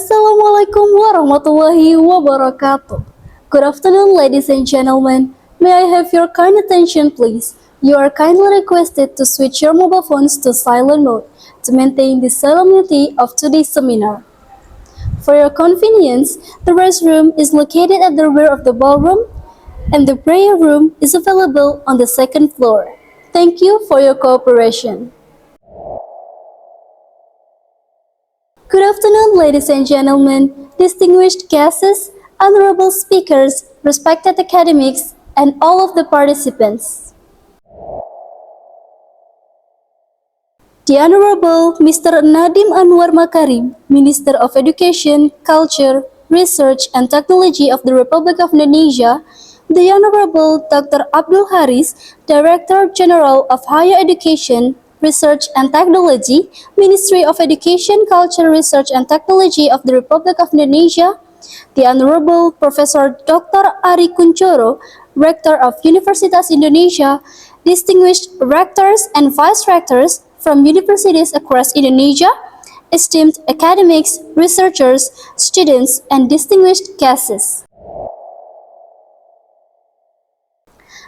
Assalamualaikum warahmatullahi wabarakatuh. Good afternoon, ladies and gentlemen. May I have your kind attention, please? You are kindly requested to switch your mobile phones to silent mode to maintain the solemnity of today's seminar. For your convenience, the restroom is located at the rear of the ballroom, and the prayer room is available on the second floor. Thank you for your cooperation. Good afternoon, ladies and gentlemen, distinguished guests, honorable speakers, respected academics, and all of the participants. The Honorable Mr. Nadiem Anwar Makarim, Minister of Education, Culture, Research and Technology of the Republic of Indonesia, the Honorable Dr. Abdul Haris, Director General of Higher Education, Research and Technology, Ministry of Education, Culture, Research and Technology of the Republic of Indonesia, the Honorable Professor Dr. Ari Kunchoro, Rector of Universitas Indonesia, distinguished rectors and vice-rectors from universities across Indonesia, esteemed academics, researchers, students, and distinguished guests.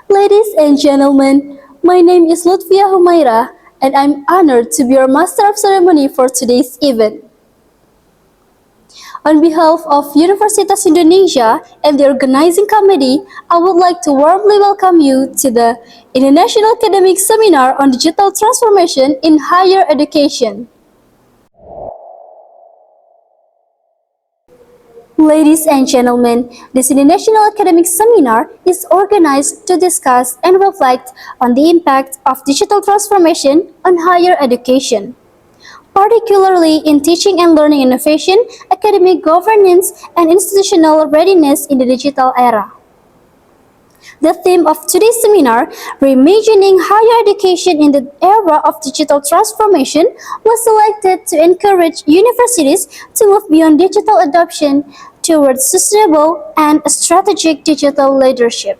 Ladies and gentlemen, my name is Luthfiyah Humairah, and I'm honored to be your Master of Ceremony for today's event. On behalf of Universitas Indonesia and the organizing committee, I would like to warmly welcome you to the International Academic Seminar on Digital Transformation in Higher Education. Ladies and gentlemen, this International Academic Seminar is organized to discuss and reflect on the impact of digital transformation on higher education, particularly in teaching and learning innovation, academic governance, and institutional readiness in the digital era. The theme of today's seminar, Reimagining Higher Education in the Era of Digital Transformation, was selected to encourage universities to move beyond digital adoption towards sustainable and strategic digital leadership.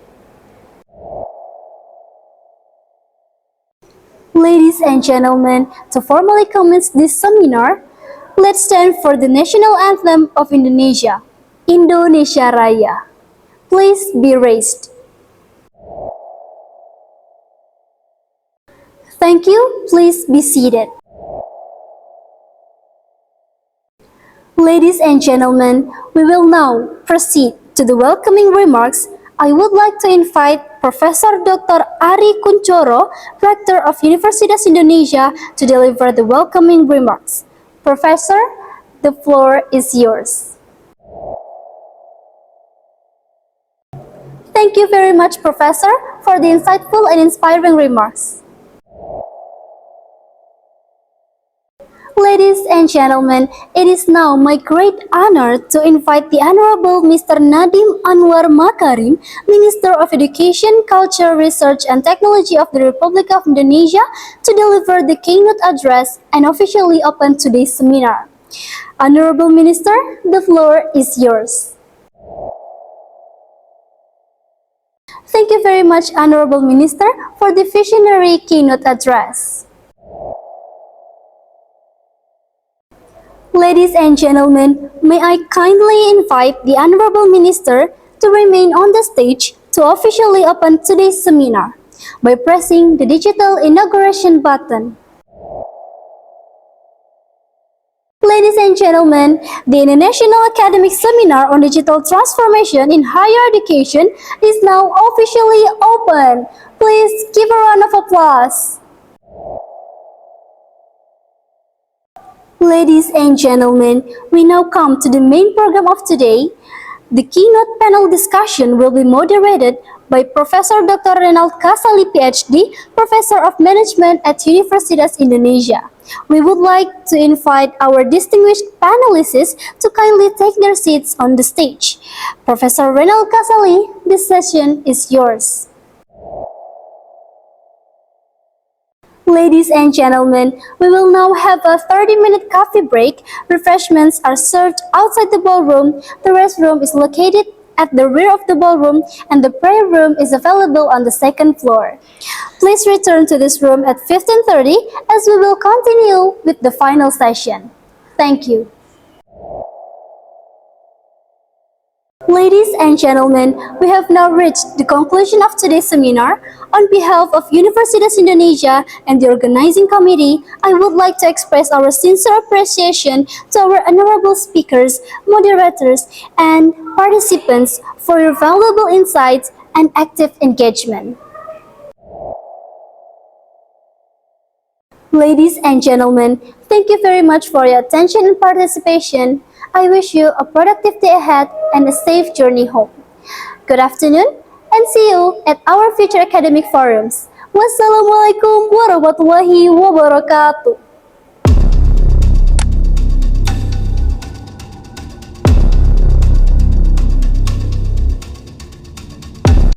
Ladies and gentlemen, to formally commence this seminar, let's stand for the national anthem of Indonesia, Indonesia Raya. Please be raised. Thank you. Please be seated. Ladies and gentlemen, we will now proceed to the welcoming remarks. I would like to invite Professor Dr. Ari Kunchoro, Rector of Universitas Indonesia, to deliver the welcoming remarks. Professor, the floor is yours. Thank you very much, Professor, for the insightful and inspiring remarks. Ladies and gentlemen, it is now my great honor to invite the Honorable Mr. Nadiem Anwar Makarim, Minister of Education, Culture, Research and Technology of the Republic of Indonesia, to deliver the keynote address and officially open today's seminar. Honorable Minister, the floor is yours. Thank you very much, Honorable Minister, for the visionary keynote address. Ladies and gentlemen, may I kindly invite the Honorable Minister to remain on the stage to officially open today's seminar by pressing the digital inauguration button. Ladies and gentlemen, the International Academic Seminar on Digital Transformation in Higher Education is now officially open. Please give a round of applause. Ladies and gentlemen, we now come to the main program of today. The keynote panel discussion will be moderated by Professor Dr. Renald Kasali, PhD, Professor of Management at Universitas Indonesia. We would like to invite our distinguished panelists to kindly take their seats on the stage. Professor Renald Kasali, this session is yours. Ladies and gentlemen, we will now have a 30-minute coffee break. Refreshments are served outside the ballroom. The restroom is located at the rear of the ballroom, and the prayer room is available on the second floor. Please return to this room at 15:30 as we will continue with the final session. Thank you. Ladies and gentlemen, we have now reached the conclusion of today's seminar. On behalf of Universitas Indonesia and the organizing committee, I would like to express our sincere appreciation to our honorable speakers, moderators, and participants for your valuable insights and active engagement. Ladies and gentlemen, thank you very much for your attention and participation. I wish you a productive day ahead and a safe journey home. Good afternoon and see you at our future academic forums. Wassalamualaikum warahmatullahi wabarakatuh.